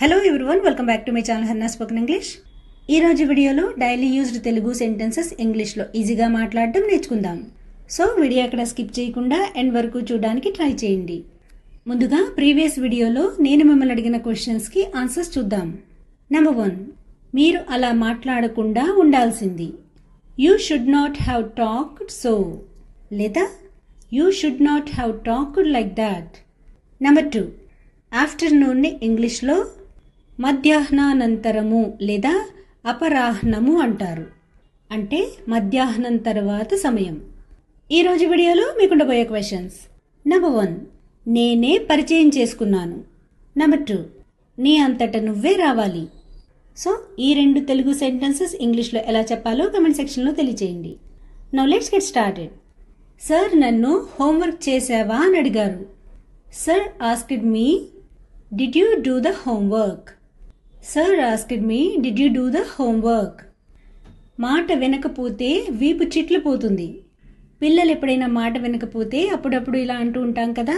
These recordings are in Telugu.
Hello everyone, welcome back to my channel Hannah spoken English. ఈ రోజు వీడియోలో డైలీ యూజ్డ్ తెలుగు సెంటెన్సెస్ ఇంగ్లీష్లో ఈజీగా మాట్లాడడం నేర్చుకుందాం. సో వీడియో అక్కడ స్కిప్ చేయకుండా ఎండ్ వరకు చూడడానికి ట్రై చేయండి. ముందుగా ప్రీవియస్ వీడియోలో నేను మిమ్మల్ని అడిగిన క్వశ్చన్స్కి ఆన్సర్స్ చూద్దాం. నెంబర్ 1, మీరు అలా మాట్లాడకుండా ఉండాల్సింది. You should not have talked so, లేదా you should not have talked like that. Number 2, ఆఫ్టర్నూన్ని ఇంగ్లీష్లో మధ్యాహ్నానంతరము లేదా అపరాహ్నము అంటారు. అంటే మధ్యాహ్నం తర్వాత సమయం. ఈరోజు వీడియోలో మీకుండబోయే క్వశ్చన్స్. నెంబర్ 1, నేనే పరిచయం చేసుకున్నాను. నెంబర్ 2, నీ అంతట నువ్వే రావాలి. సో ఈ రెండు తెలుగు సెంటెన్సెస్ ఇంగ్లీష్లో ఎలా చెప్పాలో కమెంట్ సెక్షన్లో తెలియచేయండి. Now let's get started. Sir నన్ను హోంవర్క్ చేసావా అని అడిగారు. Sir asked me, did you do the homework? Sir asked me, did you do the homework? మాట వినకపోతే వీపు చిట్లు పోతుంది. పిల్లలు ఎప్పుడైనా మాట వినకపోతే అప్పుడప్పుడు ఇలా అంటూ ఉంటాం కదా,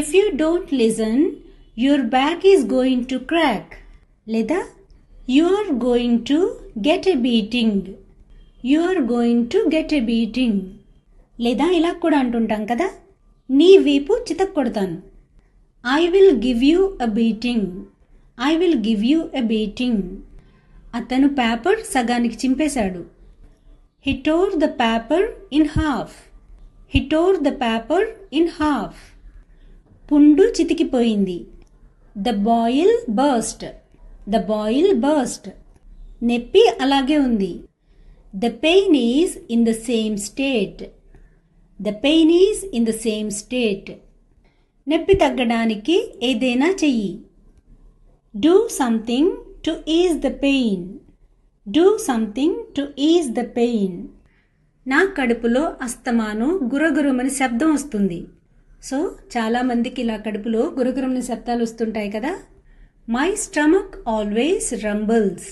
if you don't listen your back is going to crack, లేదా you are going to get a beating, you are going to get a beating. లేదా ఇలా కూడా అంటుంటాం కదా, నీ వీపు చితక్ కొడతాను, I will give you a beating, I will give you a beating. అతను పేపర్ సగానికి చింపేశాడు. He tore the paper in half, he tore the paper in half. పుండు చితికిపోయింది. The boil burst, the boil burst. నొప్పి అలాగే ఉంది. The pain is in the same state, the pain is in the same state. నొప్పి తగ్గడానికి ఏదైనా చెయ్యి. Do something to ease the pain, do something to ease the pain. నా కడుపులో అస్తమాను గురగురమని శబ్దం వస్తుంది. సో చాలామందికి ఇలా కడుపులో గురగురమని శబ్దాలు వస్తుంటాయి కదా. My stomach always rumbles,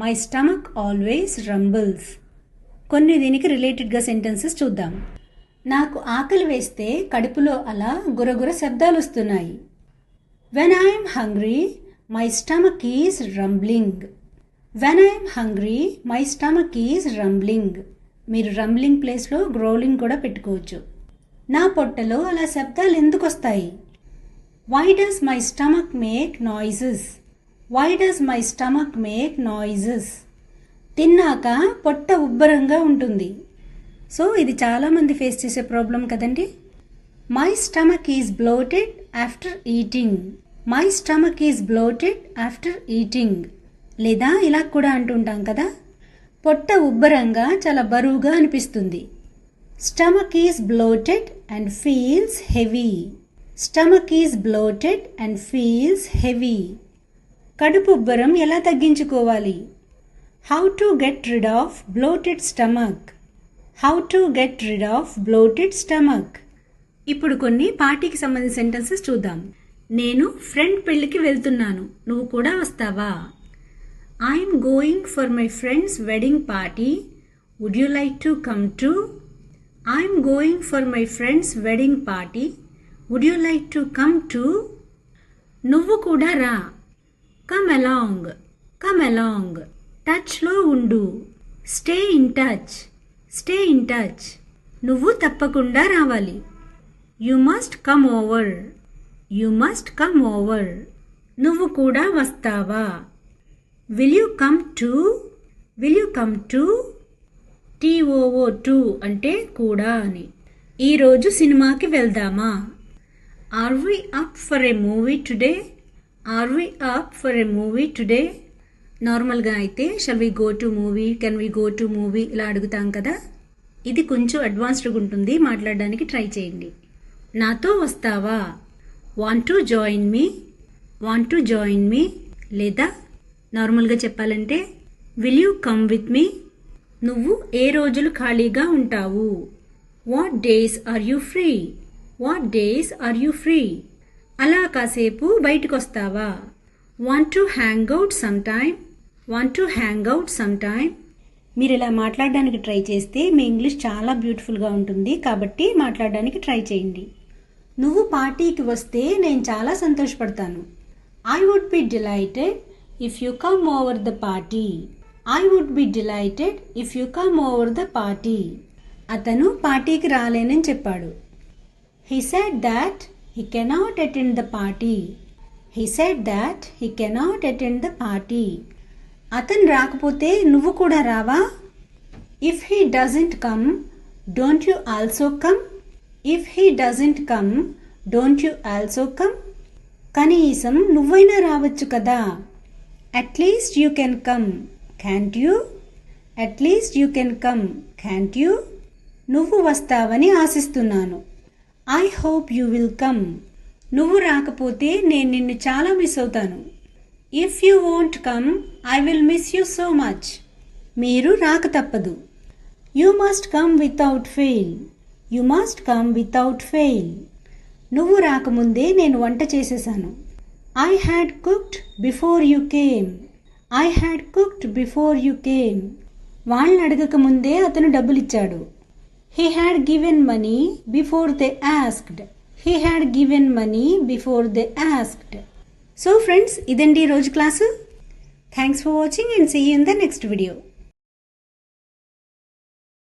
my stomach always rumbles. కొన్ని దీనికి రిలేటెడ్గా సెంటెన్సెస్ చూద్దాం. నాకు ఆకలి వేస్తే కడుపులో అలా గురగుర శబ్దాలు వస్తున్నాయి. When I am hungry, my stomach is rumbling. When I am hungry, my stomach is rumbling. మీరు రంబ్లింగ్ ప్లేస్లో గ్రోలింగ్ కూడా పెట్టుకోవచ్చు. నా పొట్టలో అలా శబ్దాలు ఎందుకు వస్తాయి? Why does my stomach make noises? Why does my stomach make noises? తిన్నాక పొట్ట ఉబ్బరంగా ఉంటుంది. సో ఇది చాలామంది ఫేస్ చేసే ప్రాబ్లం కదండి. My stomach is bloated after eating. My stomach is bloated after eating. లేదా ఇలా కూడా అంటుంటాం కదా, పొట్ట ఉబ్బరంగా చాలా బరువుగా అనిపిస్తుంది. Stomach is bloated and feels heavy, stomach is bloated and feels heavy. కడుపు ఉబ్బరం ఎలా తగ్గించుకోవాలి? How to get rid of bloated stomach, how to get rid of bloated stomach. ఇప్పుడు కొన్ని పార్టీకి సంబంధించిన సెంటెన్సెస్ చూద్దాం. నేను ఫ్రెండ్ పెళ్ళికి వెళ్తున్నాను, నువ్వు కూడా వస్తావా? I'm going for my friend's wedding party, would you like to come too? I'm going for my friend's wedding party, would you like to come too? నువ్వు కూడా రా, కమ్ అలాంగ్, కమ్ అలాంగ్. టచ్లో ఉండు, stay in touch, stay in touch. నువ్వు తప్పకుండా రావాలి. You must come over, you must come over. నువ్వు కూడా వస్తావా? Will you come too, will you come too? TOO too అంటే కూడా అని. ఈరోజు సినిమాకి వెళ్దామా? Are we up for a movie today, are we up for a movie today. నార్మల్గా అయితే shall we go to movie, can we go to movie ఇలా అడుగుతాం కదా. ఇది కొంచెం అడ్వాన్స్డ్గా ఉంటుంది, మాట్లాడడానికి ట్రై చేయండి. నాతో వస్తావా? Want to join me, want to join me. లేదా నార్మల్గా చెప్పాలంటే will you come with me. నువ్వు ఏ రోజులు ఖాళీగా ఉంటావు? What days are you free, what days are you free. అలా కాసేపు బయటకు వస్తావా? Want to hang out some time, want to hang out some time. మీరు ఇలా మాట్లాడడానికి ట్రై చేస్తే మీ ఇంగ్లీష్ చాలా బ్యూటిఫుల్గా ఉంటుంది, కాబట్టి మాట్లాడడానికి ట్రై చేయండి. నువ్వు పార్టీకి వస్తే నేను చాలా సంతోషపడతాను. I would be delighted if you come over the party. I would be delighted if you come over the party. అతను పార్టీకి రాలేనని చెప్పాడు. He said that he cannot attend the party. He said that he cannot attend the party. అతను రాకపోతే నువ్వు కూడా రావా? If he doesn't come, don't you also come? If he doesn't come, don't you also come? కనీసం నువ్వైనా రావచ్చు కదా. At least you can come, can't you? At least you can come, can't you? నువ్వు వస్తావని ఆశిస్తున్నాను. I hope you will come. నువ్వు రాకపోతే నేను నిన్ను చాలా మిస్ అవుతాను. If you won't come, I will miss you so much. మీరు రాక తప్పదు. You must come without fail. You must come without fail. నువ్వు రాకముందే నేను వంట చేసేసాను. I had cooked before you came. I had cooked before you came. వాళ్ళని అడగక ముందే అతను డబ్బులిచ్చాడు. He had given money before they asked. He had given money before they asked. So friends, ఇదండి రోజు class. Thanks for watching and see you in the next video.